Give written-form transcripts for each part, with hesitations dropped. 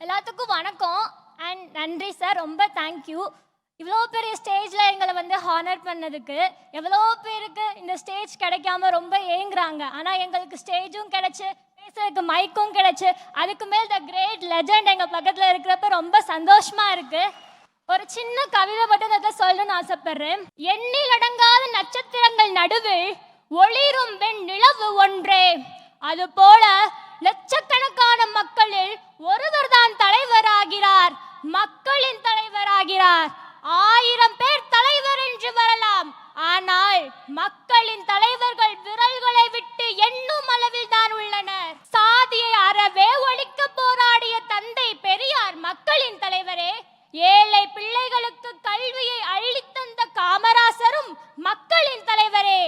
எல்லாத்துக்கும் வணக்கம் அண்ட் நன்றி சார், ரொம்ப தேங்க்யூ. இவ்வளோ பெரிய ஸ்டேஜில் எங்களை வந்து ஹானர் பண்ணதுக்கு. எவ்வளோ பேருக்கு இந்த ஸ்டேஜ் கிடைக்காம ரொம்ப ஏங்குறாங்க. ஆனால் எங்களுக்கு ஸ்டேஜும் கிடைச்சி, பேசுறதுக்கு மைக்கும் கிடைச்சி, அதுக்கு மேல் த கிரேட் லெஜண்ட் எங்கள் பக்கத்தில் இருக்கிறப்ப ரொம்ப சந்தோஷமாக இருக்குது. ஒரு சின்ன கவிதை மட்டும் அதை சொல்லணும்னு ஆசைப்படுறேன். எண்ணில் அடங்காத நட்சத்திரங்கள் நடுவில் ஒளிரும் வெண் நிலவு ஒன்றே, அது போல லட்சக்கணக்கான மக்களில் ஒருவர் தான் தலைவராகிறார், மக்களின் தலைவராகிறார். 1000 பேர் தலைவர் என்று வரலாம், ஆனால் மக்களின் தலைவர்கள் விரல்களை விட்டு எண்ணும் அளவில் தான் உள்ளனர். சாதியை அறவே ஒழிக்க போராடிய தந்தை பெரியார் மக்களின் தலைவரே. ஏழை பிள்ளைகளுக்கு கல்வியை அள்ளித்தந்த காமராசரும் மக்களின் தலைவரே.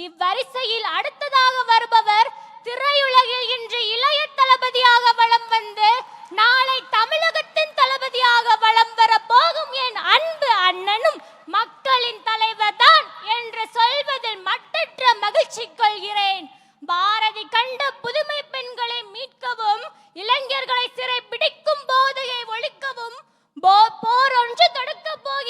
இவ்வரிசையில் அடுத்ததாக வருபவர் திரையுலகில் இன்று இளைய தளபதியாக வலம் வந்து நாளை தமிழகத்தின் தளபதியாக வலம் வர போகும் என் அன்பு அண்ணனும் மக்களின் தலைவர் தான் என்று சொல்வதில் மட்டற்ற மகிழ்ச்சி கொள்கிறேன். பாரதி கண்ட புதுமை பெண்களை மீட்கவும், இளைஞர்களை சிறை பிடிக்கும் போதையை ஒழிக்கவும், போர் ஒன்று தொடக்க போகிறது